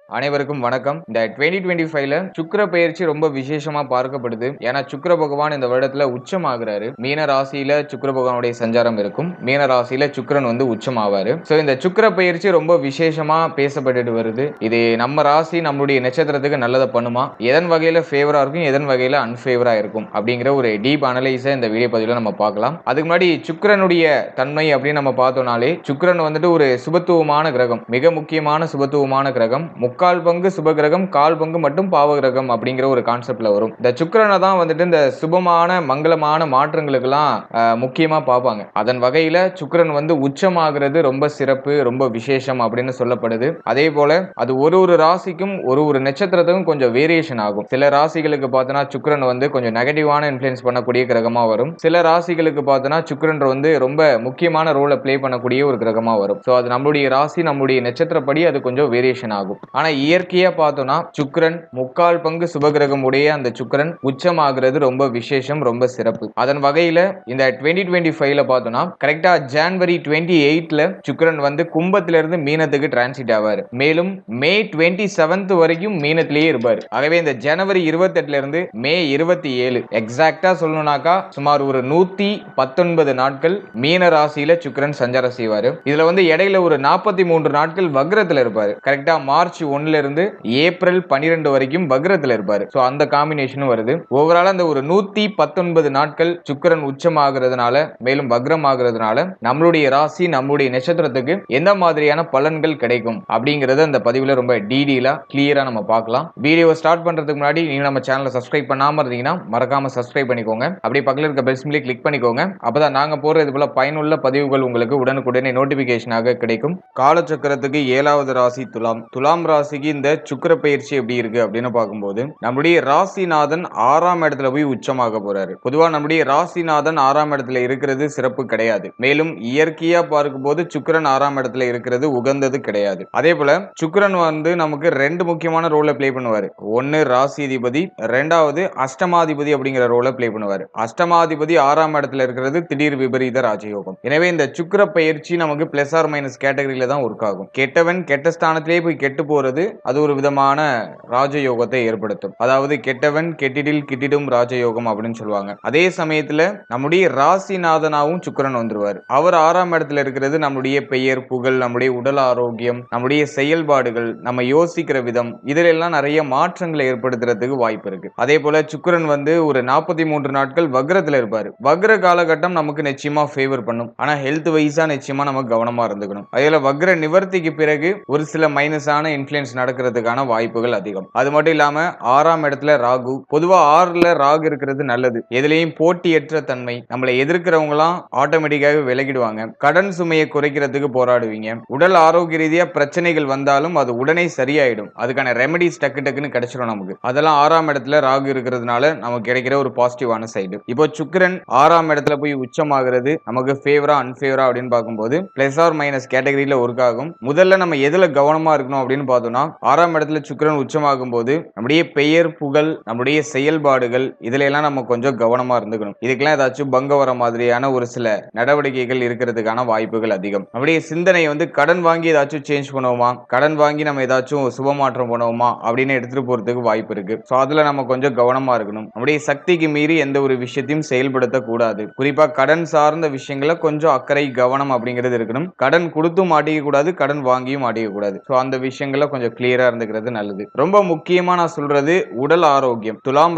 அனைவருக்கும் வணக்கம். இந்த 2025ல சுக்கிர பெயர்ச்சி ரொம்ப விசேஷமா பார்க்கப்படுது. ஏன்னா சுக்கிர பகவான் இந்த வருடத்துல உச்சமாகுறாரு. மீன ராசியில சுக்கிர பகவானுடைய சஞ்சாரம் இருக்கும். மீன ராசியில சுக்கிரன் வந்து உச்சமாவாரு. சோ இந்த சுக்கிர பெயர்ச்சி ரொம்ப விசேஷமா பேசப்பட்டுட்டு வருது. இது நம்ம ராசி நம்மளுடைய நட்சத்திரத்துக்கு நல்லதை பண்ணுமா? எதன் வகையில ஃபேவரா இருக்கும், எதன் வகையில அன்ஃபேவரா இருக்கும் அப்படிங்கிற ஒரு டீப் அனலைஸை இந்த வீடியோ பதிவுல நம்ம பார்க்கலாம். அதுக்கு முன்னாடி சுக்கிரனுடைய தன்மை அப்படின்னு நம்ம பார்த்தோம்னாலே சுக்கிரன் வந்துட்டு ஒரு சுபத்துவமான கிரகம், மிக முக்கியமான சுபத்துவமான கிரகம். முக்கால் பங்கு சுபகிரகம், கால் பங்கு மட்டும் பாவகிரகம் அப்படிங்கிற ஒரு கான்செப்ட்ல வரும். இந்த சுக்கிரனை தான் வந்துட்டு இந்த சுபமான மங்களமான மாற்றங்களுக்கெல்லாம் முக்கியமா பார்ப்பாங்க. அதன் வகையில சுக்கிரன் வந்து உச்சமாகிறது ரொம்ப சிறப்பு, ரொம்ப விசேஷம் அப்படின்னு சொல்லப்படுது. அதே போல அது ஒரு ராசிக்கும் ஒரு நட்சத்திரத்துக்கும் கொஞ்சம் வேரியேஷன் ஆகும். சில ராசிகளுக்கு பார்த்தோன்னா சுக்கிரன் வந்து கொஞ்சம் நெகட்டிவான இன்ஃப்ளூயன்ஸ் பண்ணக்கூடிய கிரகமா வரும். சில ராசிகளுக்கு பார்த்தோன்னா சுக்கிரன் வந்து ரொம்ப முக்கியமான ரோலை பிளே பண்ணக்கூடிய ஒரு கிரகமா வரும். ஸோ அது நம்மளுடைய ராசி நம்மளுடைய நட்சத்திரப்படி அது கொஞ்சம் வேரியேஷன் ஆகும். ஆனா இயற்கையா பார்த்தோம்னா சுக்கிரன் முக்கால் பங்கு சுபகிரகம் உடைய அந்த சுக்கிரன் உச்சமாகிறது ரொம்ப விசேஷம், ரொம்ப சிறப்பு. அதன் வகையில இந்த 2025ல பார்த்தோம்னா கரெக்டா ஜனவரி 28ல சுக்கிரன் வந்து கும்பத்திலிருந்து மீனத்துக்கு டிரான்சிட் ஆவாரு. மேலும் மே 27th வரைக்கும் மீனத்திலேயே இருப்பாரு. ஆகவே இந்த ஜனவரி 28ல இருந்து மே 27 எக்ஸாக்டா சொல்லணும்னாக்கா சுமார் ஒரு 119 நாட்கள் மீன ராசியில சுக்கிரன் சஞ்சாரம் செய்வாரு. இதுல வந்து இடையில ஒரு 43 நாட்கள் வக்ரத்துல இருப்பாரு. கரெக்டா மார்ச் 1ல இருந்து ஏப்ரல் 12 வரைக்கும் வக்ரத்துல இருப்பாரு. சோ அந்த காம்பினேஷனும் வருது. ஓவரால் அந்த ஒரு 119 நாட்கள் சுக்கிரன் உச்சமாகிறதுனால மேலும் வக்ரம் ஆகிறதுனால நம்மளுடைய ராசி நம்மளுடைய நட்சத்திரத்துக்கு எந்த மாதிரியான பலன்கள் கிடைக்கும் அப்படிங்கறது அந்த பதிவுல ரொம்ப டீடெயிலா கிளியரா நம்ம பார்க்கலாம். வீடியோவை ஸ்டார்ட் பண்றதுக்கு முன்னாடி நீங்க நம்ம சேனலை சப்ஸ்கிரைப் பண்ணாம இருந்தீங்கன்னா மறக்காம சப்ஸ்கிரைப் பண்ணிக்கோங்க. அப்படியே பக்கத்துல இருக்க பெல் சிம்பலை கிளிக் பண்ணிக்கோங்க. அப்பதான் நாங்க போற இது போல பயனுள்ள பதிவுகள் உங்களுக்கு உடனுக்குடனே நோட்டிபிகேஷனாக கிடைக்கும். காலச்சக்கரத்துக்கு 7வது ராசி துலாம். துலாம் ராசிக்கு இந்த சுக்கிர பயிற்சி எப்படி இருக்கு அப்படின்னு பார்க்கும்போது நம்முடைய ராசிநாதன் 6ஆம் இடத்துல போய் உச்சமாக போறாரு. பொதுவா நம்முடைய ராசிநாதன் 6ஆம் இடத்துல இருக்கிறது சிறப்பு கிடையாது. மேலும் இயற்கையா பார்க்கும்போது சுக்கிரன் 6ஆம் இடத்துல இருக்கிறது உகந்தது கிடையாது. அதே போல சுக்கிரன் வந்து நமக்கு ரெண்டு முக்கியமான ரோலை பிளே பண்ணுவாரு. ஒன்னு ராசிதிபதி, ரெண்டாவது அஷ்டமாதிபதி அப்படிங்கிற ரோலை பிளே பண்ணுவாரு. அஷ்டமாதிபதி 6ஆம் இடத்துல இருக்கிறது திடீர் விபரீத ராஜயோகம். எனவே இந்த சுக்கிர பயிற்சி நமக்கு பிளஸ் ஆர் மைனஸ் கேட்டகரியில தான் ஒர்க் ஆகும். கெட்டவன் கெட்ட ஸ்தானத்திலே போய் கெட்டு போறது அது ஒரு விதமான ராஜயோகத்தை ஏற்படுத்தும். அதாவது கெட்டவன் கெட்டிடில் கிட்டிடும் ராஜயோகம் அப்படின்னு சொல்லுவாங்க. அதே சமயத்துல நம்முடைய ராசிநாதனாவும் சுக்கிரன் வந்துருவார். அவர் 6ஆம் இடத்துல இருக்கிறது நம்முடைய பெயர் புகழ், நம்முடைய உடல் ஆரோக்கியம், நம்முடைய செயல்பாடுகள், நம்ம யோசிக்கிற விதம், இதுல எல்லாம் நிறைய மாற்றங்களை ஏற்படுத்துறதுக்கு வாய்ப்பு இருக்கு. அதே போல சுக்கிரன் வந்து ஒரு 43 நாட்கள் வக்ரத்துல இருப்பாரு. வக்ர காலகட்டம் நமக்கு நிச்சயமா ஃபேவர் பண்ணும். ஆனா ஹெல்த் வைஸா நிச்சயமா நம்ம கவனமா இருந்துக்கணும். அதே வக்ர நிவர்த்திக்கு பிறகு ஒரு சில மைனஸான இன்ஃப்ளூயன்ஸ் நடக்கிறதுக்கான வாய்ப்புகள் அதிகம். அது மட்டும் இல்லாம 6ஆம் இடத்துல ராகு. பொதுவா 6ல ராகு இருக்கிறது நல்லது. எதுலயும் போட்டியற்ற தன்மை, நம்மளை எதிர்க்கிறவங்க எல்லாம் ஆட்டோமேட்டிக்காக விலகிடுவாங்க. கடன் சுமையை குறைக்கிறதுக்கு போராடுவீங்க. உடல் ஆரோக்கிய ரீதியா பிரச்சனைகள் வந்தாலும் அது உடனே சரியாயிடும். அதுக்கான ரெமெடிஸ் டக்குன்னு கிடைச்சிடும் நமக்கு. அதெல்லாம் 6ஆம் இடத்துல ராகு இருக்கிறதுனால நமக்கு கிடைக்கிற ஒரு பாசிட்டிவான சைடு. இப்போ சுக்கிரன் 6ஆம் இடத்துல போய் உச்சமாகிறது நமக்கு ஃபேவரா அன்ஃபேவரா அப்படின்னு பார்க்கும்போது பிளஸ் ஆர் மைனஸ் கேட்டகரியில ஒர்க் ஆகும். முதல்ல நம்ம எதுல கவனமா இருக்கணும் அப்படின்னு பார்த்தோம்னா 6ஆம் இடத்துல சுக்கிரன் உச்சமாகும் போது நம்முடைய பெயர் புகழ், நம்முடைய செயல்பாடுகள் இதுல எல்லாம் நம்ம கொஞ்சம் கவனமா இருந்துக்கணும். இதுக்கெல்லாம் ஏதாச்சும் பங்க வர மாதிரியான ஒரு சில நடவடிக்கைகள் இருக்கிறதுக்கான வாய்ப்புகள் அதிகம். நம்முடைய சிந்தனை வந்து கடன் வாங்கி ஏதாச்சும் சேஞ்ச் பண்ணுவோமா, கடன் வாங்கி நம்ம ஏதாச்சும் சுபமாற்றம் பண்ணுவோமா அப்படின்னு எடுத்துட்டு போறதுக்கு வாய்ப்பு இருக்கு. சோ அதுல நம்ம கொஞ்சம் கவனமா இருக்கணும். நம்முடைய சக்திக்கு மீறி எந்த ஒரு விஷயத்தையும் செயல்படுத்த கூடாது. குறிப்பா கடன் சார்ந்த விஷயங்களை கொஞ்சம் அக்கறை கவனம் அப்படிங்கிறது இருக்கணும். கடன் கொடுத்தும் மாட்டிக்க கூடாது, கடன் வாங்கியும் மாட்டிக்க கூடாது. சோ அந்த விஷயங்களை கொஞ்சம் கிளியரா இருந்துக்கிறது நல்லது. ரொம்ப முக்கியமா நான் சொல்றது உடல் ஆரோக்கியம். துலாம்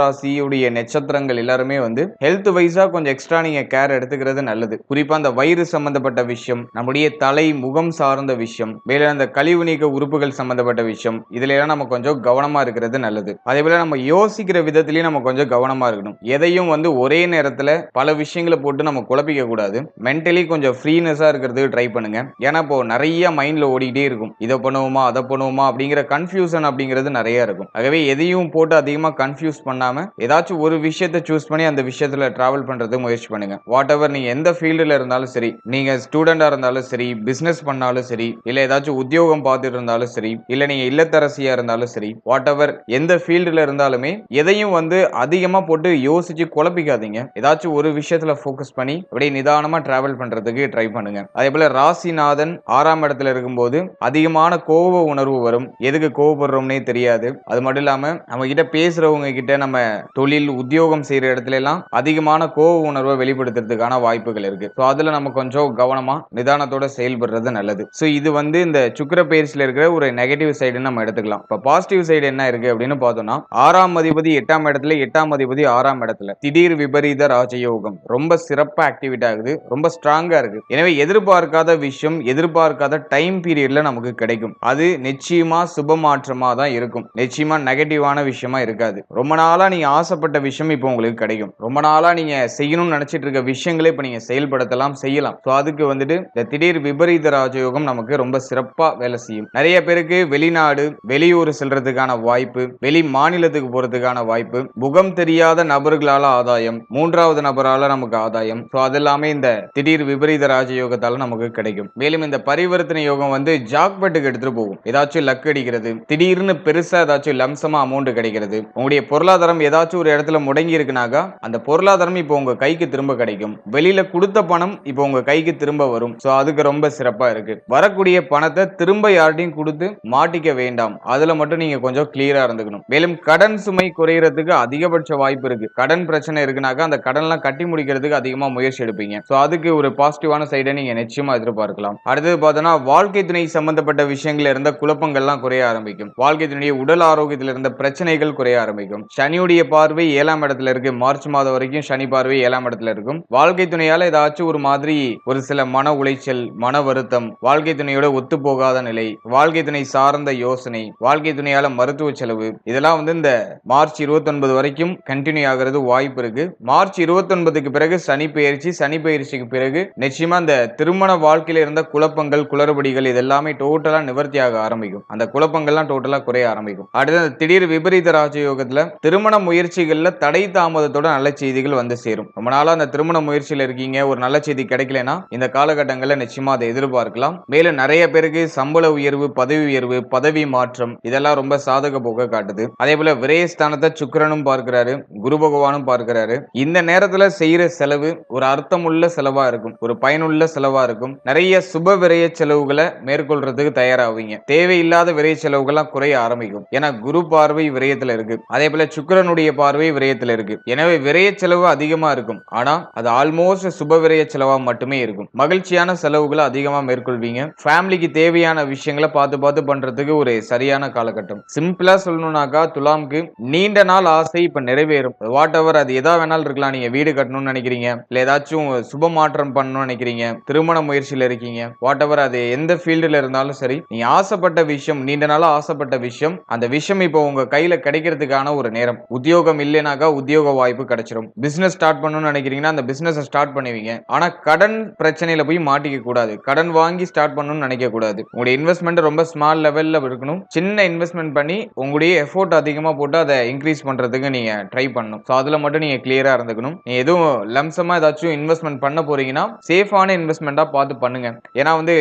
ராசியுடைய நட்சத்திரங்கள் எல்லாருமே வந்து ஹெல்த் வைஸா கொஞ்சம் எக்ஸ்ட்ரா நீங்க கேர் எடுத்துக்கிறது நல்லது. குறிப்பா அந்த வயிறு சம்பந்தப்பட்ட விஷயம், நம்முடைய தலை முகம் சார்ந்த விஷயம், மேல அந்த கழிவு நீக்க உறுப்புகள் சம்பந்தப்பட்ட விஷயம், இதுல எல்லாம் நம்ம கொஞ்சம் கவனமா இருக்கிறது நல்லது. அதே போல நம்ம யோசிக்கிற விதத்திலயும் நம்ம கொஞ்சம் கவனமா இருக்கணும். எதையும் வந்து ஒரே நேரத்துல பல விஷயங்களை போட்டு நம்ம குழப்பிக்க கூடாது. மென்டலி கொஞ்சம் ஃப்ரீனஸா இருக்கிறதுக்கு ட்ரை பண்ணுங்க. ஏன்னா இப்போ நிறைய மைண்ட்ல ஓடிக்கிட்டே இருக்கும். இதை பண்ணுவோமா அதை பண்ணுவோமா அப்படிங்கிற கன்ஃபியூஷன் அப்படிங்கிறது நிறைய இருக்கும். ஆகவே எதையும் போட்டு அதிகமா கன்ஃபியூஸ் பண்ணாம ஏதாச்சும் ஒரு விஷயத்தை சூஸ் பண்ணி அந்த விஷயத்துல டிராவல் பண்றதுக்கு முயற்சி பண்ணுங்க. வாட் எவர் நீங்க எந்த ஃபீல்டுல இருந்தாலும் சரி, நீங்க ஸ்டூடெண்டா இருந்தாலும் சரி, பிசினஸ் பண்ணாலும் சரி, இல்ல ஏதாச்சும் உத்தியோகம் பார்த்துட்டு இருந்தாலும் சரி, இல்ல நீங்க இல்லத்தரசியா இருந்தாலும் சரி, வாட் எவர் எந்த ஃபீல்டுல இருந்தாலுமே எதையும் வந்து அதிகமா போட்டு யோசிச்சு குழப்பிக்காதீங்க. ஏதாச்சும் ஒரு விஷயத்துல ஃபோக்கஸ் பண்ணி அப்படியே நிதானமா டிராவல் பண்றதுக்கு ட்ரை பண்ணுங்க. அதே போல ராசிநாதன் 6ஆம் இடத்துல இருக்கும்போது அதிகமான கோப உணர்வு வரும், எதுக்கு கோவப்படுறோம்னே தெரியாது. அது மட்டும் இல்லாம நம்ம கிட்ட பேசுறவங்க கிட்ட நம்ம தொழில் உத்தியோகம் செய்யற இடத்துல எல்லாம் அதிகமான கோப உணர்வை வெளிப்படுத்துறதுக்கான வாய்ப்புகள் இருக்கு. ஸோ அதுல நம்ம கொஞ்சம் கவனமா நிதானத்தோட செயல்படுறது நல்லது. ஸோ இது வந்து இந்த சுக்கிர பெயர்ச்சியில இருக்கிற ஒரு நெகட்டிவ் சைடுன்னு நம்ம எடுத்துக்கலாம். இப்போ பாசிட்டிவ் சைடு என்ன இருக்கு அப்படின்னு பார்த்தோம்னா 6ஆம் அதிபதி 8ஆம் இடத்துல, 8ஆம் அதிபதி 6ஆம் இடத்துல, திடீர் விபரீத ராஜயோகம் ரொம்ப சிறப்பா ஆக்டிவேட் ஆகுது, ரொம்ப ஸ்ட்ராங்கா இருக்கு. எனவே எதிர்பார்க்காத விஷயம் எதிர்பார்க்காத டைம் பீரியட்ல நமக்கு கிடைக்கும். அது நிச்சயமா சுப மாற்றமா தான் இருக்கும். நிச்சயமா நெகட்டிவான விஷயமா இருக்காது. ரொம்ப நாளா நீங்க ஆசைப்பட்ட விஷயம் இப்போ உங்களுக்கு கிடைக்கும். ரொம்ப நாளா நீங்க செய்யணும்னு நினைச்சிட்டு இருக்க விஷயங்களே இப்ப நீங்க செயல்படுத்தலாம், செய்யலாம். ஸோ அதுக்கு வந்துட்டு இந்த திடீர் விபரீத ராஜயோகம் நமக்கு ரொம்ப சிறப்பா வேலை செய்யும். நிறைய பேருக்கு வெளிநாடு வெளியூர் செல்றதுக்கான வாய்ப்பு, வெளி மாநிலத்துக்கு போறதுக்கான வாய்ப்பு, முகம் தெரியாத நபர்களால ஆதாயம், மூன்றாவது நபரால நமக்கு ஆதாயம். ஸோ அதெல்லாமே இந்த திடீர் விபரீத ராஜயோகத்தால நமக்கு கிடைக்கும். மேலும் இந்த பரிவர்த்தனை யோகம் வந்து ஜாக்பெட்டுக்கு எடுத்துட்டு போகும். ஏதாச்சும் லக் அடிக்கிறது, திடீர்னு பெருசா ஏதாச்சும் லம்சமா அமௌண்ட் கிடைக்கிறது, உங்களுடைய பொருளாதாரம் ஏதாச்சும் ஒரு இடத்துல முடங்கி இருக்குனாக்கா அந்த பொருளாதாரம் இப்போ உங்க கைக்கு திரும்ப கிடைக்கும். வெளியில கொடுத்த பணம் இப்போ உங்க கைக்கு திரும்ப வரும். சோ அதுக்கு ரொம்ப சிறப்பா இருக்கு. வரக்கூடிய பணத்தை திரும்ப யார்ட்டையும் கொடுத்து மாட்டிக்க வேண்டாம். அதுல மட்டும் நீங்க கொஞ்சம் கிளியரா இருந்துக்கணும். மேலும் கடன் சுமை குறையறதுக்கு அதிகபட்ச வாய்ப்பு இருக்கு. கடன் பிரச்சனை இருக்குனாக்கா அந்த கடன்லாம் கட்டி முடிக்கிறதுக்கு அதிகமா முயற்சி எடுப்பீங்க. சோ அதுக்கு ஒரு பாசிட்டிவான சைடை நீங்க நிச்சயமா எதிர்பார்க்கலாம். அடுத்தது பார்த்தோம்னா வாழ்க்கை துணை சம்பந்தப்பட்ட விஷயங்கள்ல இருந்த குழப்பங்கள்லாம் குறைய ஆரம்பிக்கும். வாழ்க்கை துணைய உடல் ஆரோக்கியத்தில் இருந்த பிரச்சனைகள் குறைய ஆரம்பிக்கும். சனியுடைய பார்வை 7ஆம் இடத்துல இருக்கு. மார்ச் மாதம் வரைக்கும் சனி பார்வை 7ஆம் இடத்துல இருக்கும். வாழ்க்கை துணையால ஏதாச்சும் ஒரு மாதிரி ஒரு சில மன உளைச்சல், மன வருத்தம், வாழ்க்கை துணையோட ஒத்து போகாத நிலை, வாழ்க்கை துணை சார்ந்த யோசனை, வாழ்க்கை துணையால மருத்துவ செலவு, இதெல்லாம் வந்து இந்த மார்ச் 29 வரைக்கும் கண்டினியூ ஆகிறது வாய்ப்பு இருக்கு. மார்ச் 29க்கு பிறகு சனி பெயர்ச்சி, சனி பெயர்ச்சிக்கு பிறகு நிச்சயமா இந்த திருமண வாழ்க்கையில இருந்த குழப்பங்கள், குளறுபடிகள் இதெல்லாமே டோட்டலா நிவர்த்தியாக ஆரம்பிக்கும். அந்த குழப்பங்கள்லாம் டோட்டலா குறைய ஆரம்பிக்கும். அடுத்து திடீர் விபரீத ராஜயோகத்துல திருமண முயற்சிகள்ல தடை தாமதத்தோட நல்ல செய்திகள் வந்து சேரும். ரொம்ப நாளா அந்த திருமண முயற்சியில இருக்கீங்க, ஒரு நல்ல செய்தி கிடைக்கலனா இந்த காலகட்டங்களில் நிச்சயமா அதை எதிர்பார்க்கலாம். மேலும் நிறைய பேருக்கு சம்பள உயர்வு, பதவி உயர்வு, பதவி மாற்றம் இதெல்லாம் ரொம்ப சாதக போக காட்டுது. அதே போல விரயஸ்தானத்தை சுக்கிரனும் பார்க்கிறாரு, குரு பகவானும் பார்க்கிறாரு. இந்த நேரத்துல செய்யற செலவு ஒரு அர்த்தமுள்ள செலவா இருக்கும், ஒரு பயனுள்ள செலவா இருக்கும். நிறைய சுப விரய செலவுகளை மேற்கொள்றதுக்கு தயாராவீங்க. தேவையில்லாத விரய செலவுகள்லாம் குறைய ஆரம்பிக்கும். ஏன்னா குரு பார்வை விரயத்துல இருக்கு, அதே போல சுக்கிரனுடைய பார்வை விரயத்துல இருக்கு. எனவே விரய செலவு அதிகமா இருக்கும். ஆனா அது ஆல்மோஸ்ட் சுப விரய செலவா மட்டுமே இருக்கும். மகிழ்ச்சியான செலவுகளை அதிகமா மேற்கொள்வீங்க. ஃபேமிலிக்கு தேவையான விஷயங்களை பார்த்து பார்த்து பண்றதுக்கு ஒரு சரியான காலகட்டம். சிம்பிளா சொல்லணும்னாக்கா துலாம்க்கு நீண்ட நாள் ஆசை இப்ப நிறைவேறும். வாட் எவர் அது எதா வேணாலும் இருக்கலாம். நீங்க வீடு கட்டணும்னு நினைக்கிறீங்க, இல்ல ஏதாச்சும் சுப மாற்றம் பண்ணணும்னு நினைக்கிறீங்க, திருமண முயற்சியில இருக்கீங்க, வாட் எவர் அது எந்த ஃபீல்டுல இருந்தாலும் சரி, நீங்க ஆசைப்பட்ட விஷயம், நீண்ட நாளா ஆசைப்பட்ட விஷயம், அந்த விஷயம் இப்போ உங்க கையில கிடைக்கிறதுக்கான ஒரு நேரம். உத்தியோகம் இல்லைனாக்கா உத்தியோக வாய்ப்பு கிடைச்சிடும். பிசினஸ் ஸ்டார்ட் பண்ணணும்னு நினைக்கிறீங்கன்னா அந்த பிசினஸ் ஸ்டார்ட் பண்ணுவீங்க. ஆனா கடன் பிரச்சனையில போய் மாட்டிக்க கூடாது. கடன் வாங்கி ஸ்டார்ட் பண்ணணும்னு நினைக்க கூடாது. உங்களுடைய இன்வெஸ்ட்மெண்ட் ரொம்ப ஸ்மால் லெவல்ல இருக்கணும். சின்ன இன்வெஸ்ட்மெண்ட் பண்ணி உங்களுடைய எஃபோர்ட் அதிகமா போட்டு அதை இன்க்ரீஸ் பண்றதுக்கு நீங்க ட்ரை பண்ணணும். சோ அதுல மட்டும் நீங்க கிளியரா இருந்துக்கணும். நீ எதுவும் லம்சமா ஏதாச்சும் இன்வெஸ்ட்மெண்ட் பண்ண போறீங்கன்னா சேஃபான இன்வெஸ்ட்மெண்டா பார்த்து பண்ணுங்க. ஏன்னா வந்து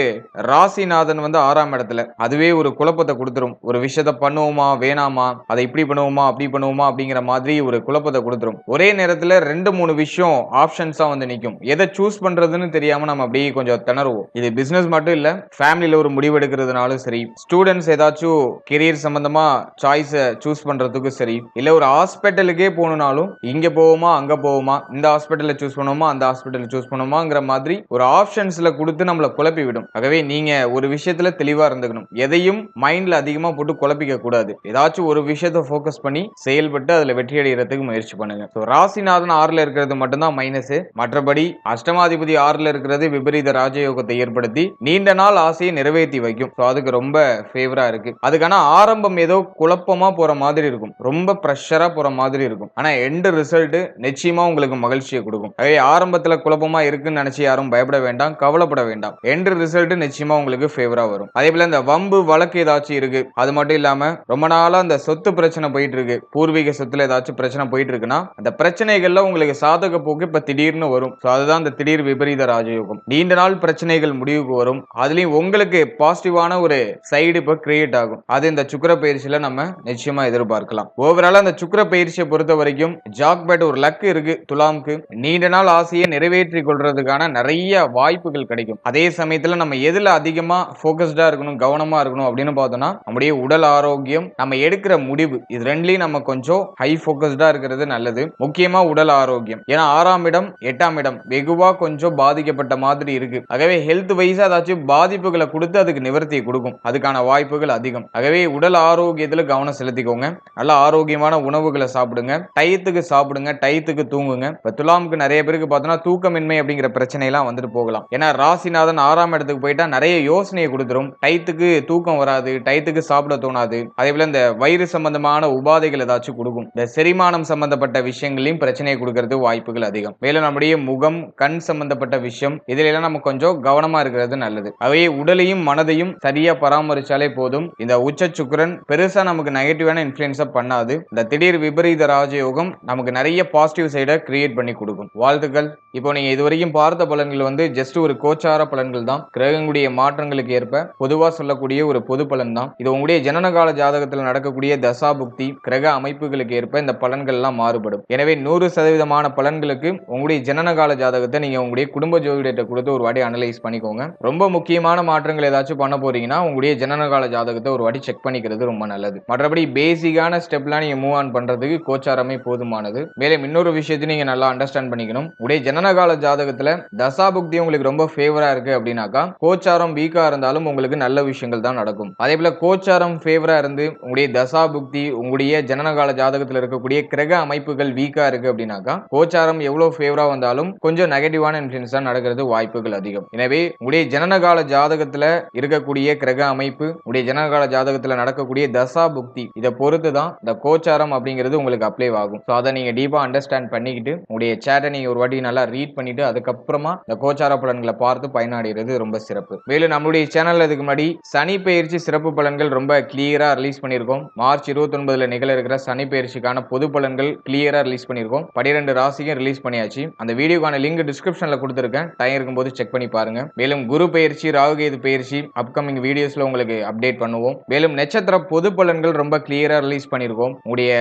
ராசிநாதன் வந்து 6ஆம் இடத்துல, அதுவே ஒரு குழப்பத்தை கொடுத்துரும். ஒரு விஷயத்த பண்ணுவோமா வேணாமா, அதை இப்படி பண்ணுவோமா அப்படி பண்ணுவோமா அப்படிங்கிற மாதிரி ஒரு குழப்பத்தை கொடுத்துரும். ஒரே நேரத்துல 2-3 விஷயம் ஆப்ஷன்ஸா வந்து நிற்கும். எதை சூஸ் பண்றதுன்னு தெரியாம நம்ம அப்படியே கொஞ்சம் திணறுவோம். இது பிசினஸ் மட்டும் இல்ல, ஃபேமிலியில ஒரு முடிவு எடுக்கிறதுனாலும் சரி, ஸ்டூடெண்ட்ஸ் ஏதாச்சும் கெரியர் சம்பந்தமா சாய்ஸை சூஸ் பண்றதுக்கு சரி, இல்ல ஒரு ஹாஸ்பிட்டலுக்கே போகணும்னாலும் இங்க போவோமா அங்க போவோமா, இந்த ஹாஸ்பிட்டலை சூஸ் பண்ணுவோமா அந்த ஹாஸ்பிட்டலை சூஸ் பண்ணுவோமாங்கிற மாதிரி ஒரு ஆப்ஷன்ஸ்ல கொடுத்து நம்மளை குழப்பி விடும். ஆகவே நீங்க ஒரு விஷயத்துல தெளிவா இருந்துக்கணும். எதையும் மைண்ட்ல அதிகமா போட்டு குழப்பிக்க கூடாது. ஏதாச்சும் ஒரு விஷயத்தை ஃபோக்கஸ் பண்ணி செயல்பட்டு அதுல வெற்றி அடைகிறதுக்கு முயற்சி பண்ணுங்க. ராசிநாதன் 6ல இருக்கிறது மட்டும்தான் மைனஸ். மற்றபடி அஷ்டமாதிபதி 6ல இருக்கிறது விபரீத ராஜயோகத்தை ஏற்படுத்தி நீண்ட நாள் ஆசையை நிறைவேற்றி வைக்கும். அதுக்கு ரொம்ப ஃபேவரா இருக்கு. அதுக்கான ஆரம்பம் ஏதோ குழப்பமா போற மாதிரி இருக்கும், ரொம்ப பிரஷரா போற மாதிரி இருக்கும். ஆனா எண்ட் ரிசல்ட் நிச்சயமா உங்களுக்கு மகிழ்ச்சியை கொடுக்கும். ஆரம்பத்துல குழப்பமா இருக்குன்னு நினைச்சு யாரும் பயப்பட வேண்டாம், கவலைப்பட வேண்டாம். எண்ட் ரிசல்ட் நிச்சயமா உங்களுக்கு ஃபேவரா வரும். அதே போல இந்த வம்பு வழக்கு ஏதாச்சும் இருக்கு, அது மட்டும் இல்லாம ரொம்ப நாளா அந்த சொத்து பிரச்சனை போயிட்டு இருக்கு, பூர்வீக சொத்துல ஏதாச்சும் பிரச்சனை போயிட்டு இருக்குன்னா அந்த பிரச்சனைகள்ல உங்களுக்கு சாதக போக்கு இப்ப திடீர்னு வரும். அதுதான் இந்த திடீர் விபரீத ராஜயோகம். நீண்ட நாள் பிரச்சனைகள் முடிவுக்கு வரும். அதுலயும் உங்களுக்கு பாசிட்டிவான ஒரு சைடு இப்ப கிரியேட் ஆகும். அது இந்த சுக்கிர பயிற்சியில நம்ம நிச்சயமா எதிர்பார்க்கலாம். ஓவரால் அந்த சுக்கிர பயிற்சியை பொறுத்த வரைக்கும் ஜாக்பேட் ஒரு லக் இருக்கு துலாம்க்கு. நீண்ட நாள் ஆசையை நிறைவேற்றி கொள்றதுக்கான நிறைய வாய்ப்புகள் கிடைக்கும். அதே சமயத்துல நம்ம எதுல அதிகமா போக்கஸ்டா இருக்கணும், கவனமா இருக்கணும் அப்படின்னு பார்த்தோம்னா நம்முடைய உடல் ஆரோக்கியம், நம்ம எடுக்கிற முடிவு, இது ரெண்டுலயும் நம்ம கொஞ்சம் ஹை ஃபோக்கஸ்டா இருக்கிறது நல்லது. முக்கியமா உடல் ஆரோக்கியம். ஏன்னா 6ஆம் இடம் 8ஆம் இடம் வெகுவா கொஞ்சம் பாதிக்கப்பட்ட மாதிரி இருக்கு. ஆகவே ஹெல்த் வைஸா ஏதாச்சும் பாதிப்புகளை கொடுத்து அதுக்கு நிவர்த்தியை கொடுக்கும். அதுக்கான வாய்ப்புகள் அதிகம். ஆகவே உடல் ஆரோக்கியத்துல கவனம் செலுத்திக்கோங்க. நல்ல ஆரோக்கியமான உணவுகளை சாப்பிடுங்க, டயத்துக்கு சாப்பிடுங்க, டயத்துக்கு தூங்குங்க. இப்ப துலாமுக்கு நிறைய பேருக்கு பார்த்தோம்னா தூக்கமின்மை அப்படிங்கிற பிரச்சனை எல்லாம் வந்துட்டு போகலாம். ஏன்னா ராசிநாதன் 6ஆம் இடத்துக்கு போயிட்டா நிறைய யோசனையை கொடுத்துரும். டயத்துக்கு தூக்கம் வராது, டயத்துக்கு சாப்பிட தோணாது. அதே போல இந்த வயிறு சம்பந்தமான உபாதைகள் ஏதாச்சும் கொடுக்கும். இந்த செரிமானம் சம்பந்தப்பட்ட விஷயங்களையும் பிரச்சனையை கொடுக்கிறது வாய்ப்புகள் அதிகம். மேலும் நம்முடைய முகம், கண் சம்பந்தப்பட்ட விஷயம் இதுல எல்லாம் நம்ம கொஞ்சம் கவனமா இருக்கிறது நல்லது. அவையே உடலையும் மனதையும் சரியா பராமரிச்சாலே போதும். இந்த உச்ச சுக்கிரன் பெருசா நமக்கு நெகட்டிவான இன்ஃப்ளூயன்ஸா பண்ணாது. இந்த திடீர் விபரீத ராஜயோகம் நமக்கு நிறைய பாசிட்டிவ் சைடை கிரியேட் பண்ணி கொடுக்கும். வாழ்த்துக்கள். இப்போ நீங்க இதுவரைக்கும் பார்த்த பலன்கள் வந்து ஜஸ்ட் ஒரு கோச்சார பலன்கள் தான். கிரகங்களுடைய மாற்றங்களுக்கு ஏற்ப பொதுவா சொல்லக்கூடிய ஒரு பொது பலன் தான். இது உங்களுடைய ஜனனகால ஜாதகத்தில் நடக்கக்கூடிய தசாபுக்தி கிரக அமைப்புகளுக்கு ஏற்ப இந்த பலன்கள் எல்லாம் மாறுபடும். எனவே 100% பலன்களுக்கு உங்களுடைய ஜனனகால ஜாதகத்தை நீங்க உங்களுடைய குடும்ப ஜோதிடத்தை கொடுத்து ஒரு வாட்டி அனலைஸ் பண்ணிக்கோங்க. ரொம்ப முக்கியமான மாற்றங்கள் ஏதாச்சும் பண்ண போறீங்கன்னா உங்களுடைய ஜனனகால ஜாதகத்தை ஒரு வாட்டி செக் பண்ணிக்கிறது ரொம்ப நல்லது. மற்றபடி பேசிக்கான ஸ்டெப்லாம் நீங்க மூவ் ஆன் பண்றதுக்கு கோச்சாரமே போதுமானது. மேலும் இன்னொரு விஷயத்தை நீங்க நல்லா அண்டர்ஸ்டாண்ட் பண்ணிக்கணும். உடைய ஜனனகால ஜாதகத்துல தசாபுக்தி உங்களுக்கு ரொம்ப ஃபேவரா இருக்கு அப்படின்னாக்கா கோச்சாரம் வீக்கா இருந்தாலும் உங்களுக்கு நல்ல விஷயங்கள் தான் நடக்கும். அதே போல கோச்சாரம் ஃபேவரா இருந்து உங்களுடைய தசாபுக்தி உங்களுடைய ஜனனகால ஜாதகத்தில் இருக்கக்கூடிய கிரக அமைப்புகள் வீக்கா இருக்கு அப்படின்னாக்கா கோச்சாரம் எவ்வளவு ஃபேவரா வந்தாலும் கொஞ்சம் நெகட்டிவான இன்ஃப்ளூயன்ஸ் தான் நடக்கிறது வாய்ப்புகள் அதிகம். எனவே உங்களுடைய ஜனனகால ஜாதகத்துல இருக்கக்கூடிய கிரக அமைப்பு, உங்களுடைய ஜனனகால ஜாதகத்துல நடக்கக்கூடிய தசாபுக்தி இதை பொறுத்து தான் இந்த கோச்சாரம் அப்படிங்கிறது உங்களுக்கு அப்ளை ஆகும். ஸோ அதை நீங்க டீப்பா அண்டர்ஸ்டாண்ட் பண்ணிக்கிட்டு உங்களுடைய சேட்டை நீங்க ஒரு வாட்டி நல்லா ரீட் பண்ணிட்டு அதுக்கப்புறமா இந்த கோச்சார பலன்களை பார்த்து பயனடைகிறது ரொம்ப சிறப்பு. மேலும் நம்மளுடைய சேனல்ல இதுக்கு முன்னாடி சனி பெயர்ச்சி சிறப்பு பலன்கள் ரொம்ப கிளியரா ரிலீஸ் பண்ணியிருக்கோம். மார்ச் 29 நிகழ இருக்கிற சனி பெயர்ச்சிக்கான பொது பலன்கள் கிளியரா ரிலீஸ் பண்ணியிருக்கோம். 12 ராசியும் ரிலீஸ் பண்ணியாச்சு. அந்த வீடியோக்கான லிங்க் டிஸ்கிரிப்ஷன்ல கொடுத்துருக்கேன். டைம் இருக்கும்போது செக் பண்ணி பாருங்க. மேலும் குரு பெயர்ச்சி, ராகுகேது பெயர்ச்சி அப்கமிங் வீடியோஸ்ல உங்களுக்கு அப்டேட் பண்ணுவோம். மேலும் நட்சத்திர பொது பலன்கள் ரொம்ப கிளியரா ரிலீஸ் பண்ணியிருக்கோம். உங்களுடைய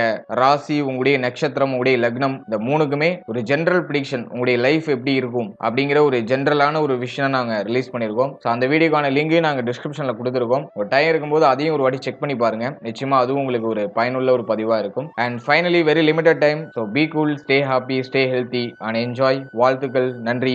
ராசி, உங்களுடைய நட்சத்திரம், உங்களுடைய லக்னம் இந்த மூணுக்குமே ஒரு ஜெனரல் ப்ரெடிக்ஷன் உங்களுடைய லைஃப் எப்படி இருக்கும் அப்படிங்கிற ஒரு ஜெனரலான ஒரு விஷயம் நாங்க ரிலீஸ் பண்ணியிருக்கோம். ஸோ அந்த வீடியோக்கான லிங்கையும் நாங்கள் டிஸ்கிரிப்ஷன்ல கொடுத்துருக்கோம். ஒரு டைம் இருக்கும்போது அதையும் ஒரு வாட்டி செக் பண்ணி பாருங்க. நிச்சயமா அதுவும் உங்களுக்கு ஒரு பயனுள்ள ஒரு பதிவா இருக்கும். And finally very limited time. So be cool, stay happy, stay healthy and enjoy. வாழ்த்துக்கள். நன்றி.